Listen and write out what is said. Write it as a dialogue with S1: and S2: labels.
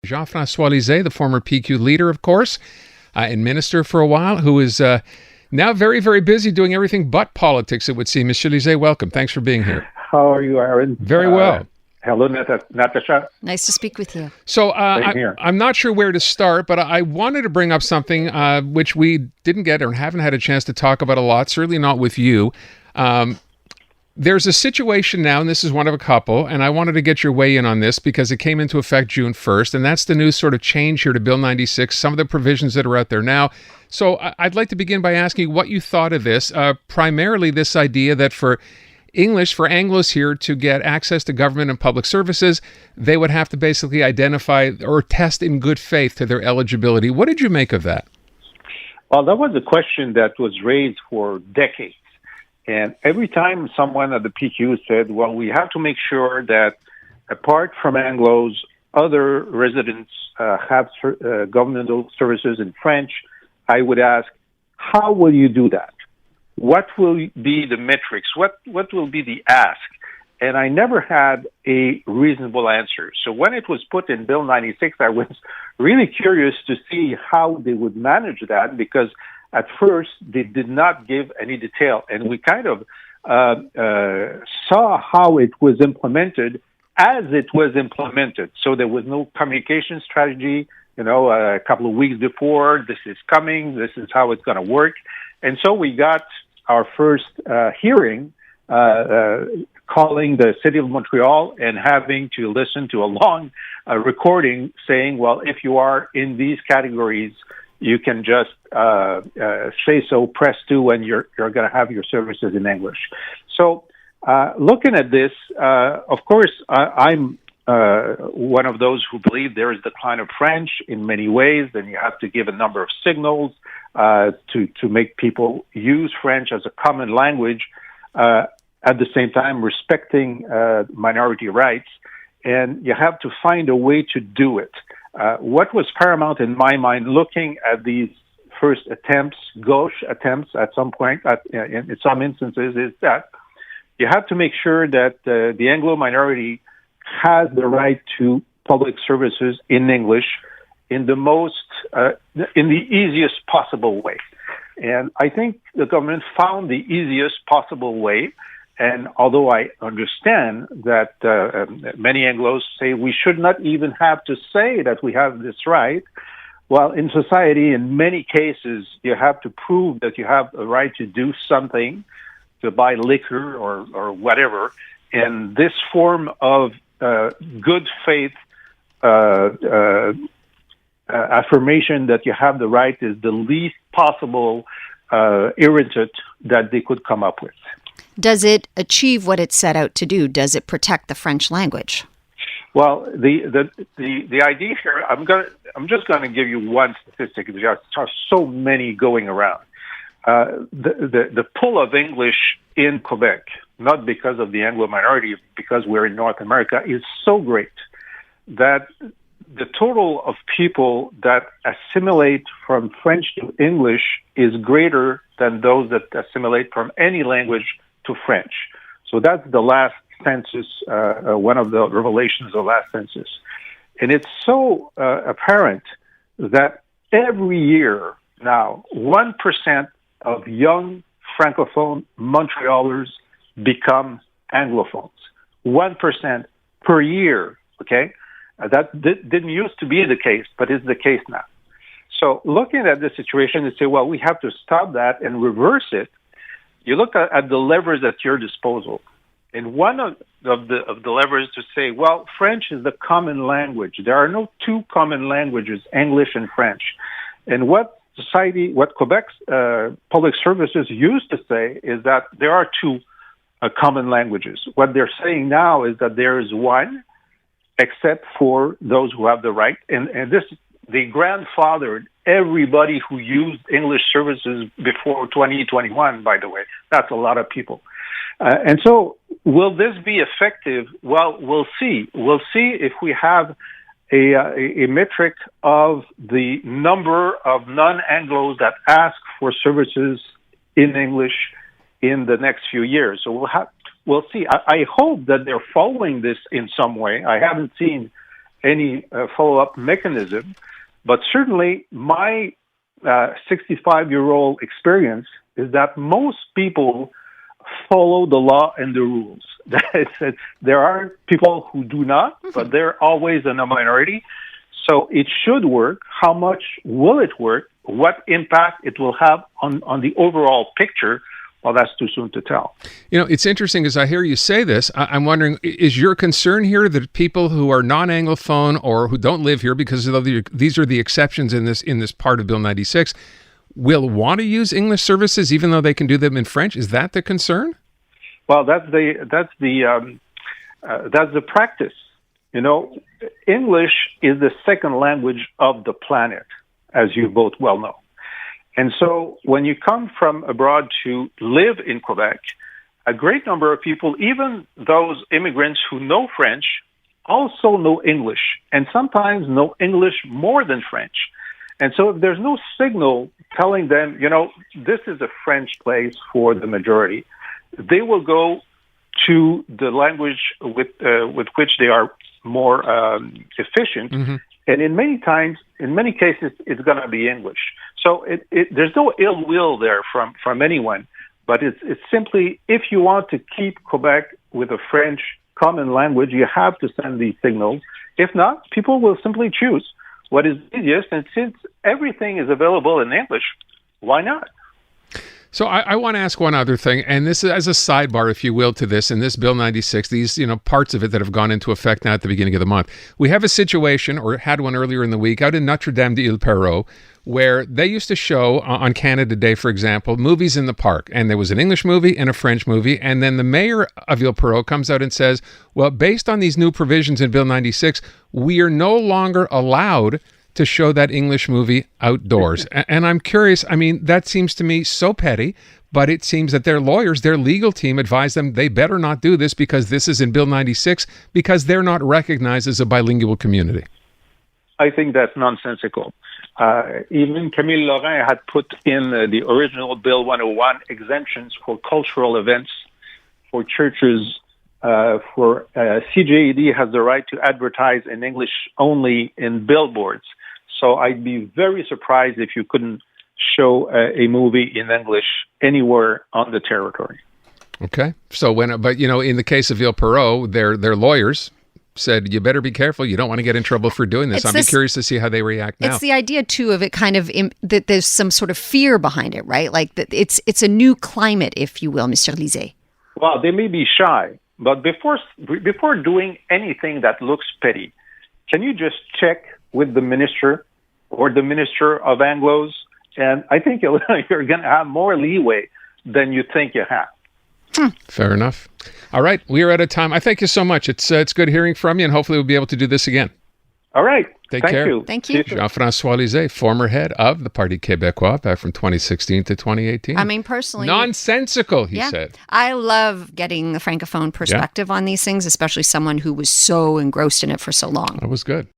S1: Jean-François Lisée, the former PQ leader, of course, and minister for a while, who is now very, very busy doing everything but politics, it would seem. Monsieur Lisée, welcome. Thanks for being here.
S2: How are you, Aaron?
S1: Very well.
S2: Hello, Natasha.
S3: Nice to speak with you.
S1: So I'm not sure where to start, but I wanted to bring up something which we didn't get or haven't had a chance to talk about a lot, certainly not with you. There's a situation now, and this is one of a couple, and I wanted to get your weigh in on this because it came into effect June 1st, and that's the new sort of change here to Bill 96, some of the provisions that are out there now. So I'd like to begin by asking what you thought of this, primarily this idea that for Anglos here to get access to government and public services, they would have to basically identify or test in good faith to their eligibility. What did you make of that?
S2: Well, that was a question that was raised for decades. And every time someone at the PQ said, well, we have to make sure that apart from Anglos, other residents have governmental services in French, I would ask, how will you do that? What will be the metrics? What will be the ask? And I never had a reasonable answer. So when it was put in Bill 96, I was really curious to see how they would manage that, because at first they did not give any detail. And we kind of saw how it was implemented as it was implemented. So there was no communication strategy, a couple of weeks before, this is coming, this is how it's going to work. And so we got our first hearing calling the city of Montreal and having to listen to a long recording saying, well, if you are in these categories, you can just say so, press 2, and you're going to have your services in English. So looking at this, of course, I'm one of those who believe there is decline of French in many ways, and you have to give a number of signals to make people use French as a common language, at the same time respecting minority rights, and you have to find a way to do it. What was paramount in my mind, looking at these first attempts, gauche attempts at some point, in some instances, is that you have to make sure that the Anglo minority has the right to public services in English in the easiest possible way. And I think the government found the easiest possible way. And although I understand that many Anglos say we should not even have to say that we have this right, well, in society, in many cases, you have to prove that you have a right to do something, to buy liquor or whatever. And this form of good faith affirmation that you have the right is the least possible irritant that they could come up with.
S3: Does it achieve what it set out to do? Does it protect the French language?
S2: Well, the idea here, I'm just going to give you one statistic. There are so many going around. The pull of English in Quebec, not because of the Anglo minority, because we're in North America, is so great that the total of people that assimilate from French to English is greater than those that assimilate from any language to French. So that's the last census, one of the revelations of the last census. And it's so apparent that every year now, 1% of young Francophone Montrealers become Anglophones. 1% per year, okay? That didn't used to be the case, but is the case now. So looking at the situation and say, well, we have to stop that and reverse it, you look at the levers at your disposal. And one of the levers to say, well, French is the common language. There are no two common languages, English and French. And what Quebec's public services used to say is that there are two common languages. What they're saying now is that there is one, except for those who have the right. And they grandfathered everybody who used English services before 2021, by the way. That's a lot of people. And so will this be effective? Well, we'll see. We'll see if we have a metric of the number of non-Anglos that ask for services in English in the next few years. So we'll see. I hope that they're following this in some way. I haven't seen any follow-up mechanism. But certainly my 65-year-old experience is that most people follow the law and the rules. There are people who do not, but they're always in a minority. So it should work. How much will it work? What impact it will have on the overall picture? Well, that's too soon to tell.
S1: You know, it's interesting as I hear you say this, I'm wondering, is your concern here that people who are non-Anglophone or who don't live here, because these are the exceptions in this part of Bill 96, will want to use English services even though they can do them in French? Is that the concern?
S2: Well, that's the practice. You know, English is the second language of the planet, as you both well know. And so when you come from abroad to live in Quebec, a great number of people, even those immigrants who know French, also know English, and sometimes know English more than French. And so if there's no signal telling them, you know, this is a French place for the majority, they will go to the language with which they are more efficient. Mm-hmm. And in many cases, it's going to be English. So there's no ill will there from anyone, but it's simply, if you want to keep Quebec with a French common language, you have to send these signals. If not, people will simply choose what is easiest. And since everything is available in English, why not?
S1: So I want to ask one other thing, and this is as a sidebar, if you will, to this, in this Bill 96, these parts of it that have gone into effect now at the beginning of the month. We have a situation, or had one earlier in the week, out in Notre-Dame-d'Île-Perrot, where they used to show, on Canada Day, for example, movies in the park, and there was an English movie and a French movie, and then the mayor of Île-Perrot comes out and says, well, based on these new provisions in Bill 96, we are no longer allowed to show that English movie outdoors. And I'm curious, I mean, that seems to me so petty, but it seems that their lawyers, their legal team advised them they better not do this because this is in Bill 96, because they're not recognized as a bilingual community.
S2: I think that's nonsensical. Even Camille Lorrain had put in the original Bill 101 exemptions for cultural events, for churches, for CJED has the right to advertise in English only in billboards. So I'd be very surprised if you couldn't show a movie in English anywhere on the territory.
S1: Okay. So but in the case of Île-Perrot, their lawyers said, you better be careful. You don't want to get in trouble for doing this. I'd be curious to see how they react now.
S3: It's the idea, too, of it kind of that there's some sort of fear behind it, right? Like that it's a new climate, if you will, Mr. Lisée.
S2: Well, they may be shy, but before doing anything that looks petty, can you just check with the minister or the Minister of Anglos? And I think you're going to have more leeway than you think you have.
S1: Fair enough. All right, we are out of time. I thank you so much. It's good hearing from you, and hopefully we'll be able to do this again.
S2: All right.
S1: Take care.
S3: Thank you.
S1: Jean-François Lisée, former head of the Parti Québécois back from 2016 to 2018.
S3: I mean, personally...
S1: Nonsensical, he said.
S3: I love getting the Francophone perspective on these things, especially someone who was so engrossed in it for so long.
S1: That was good.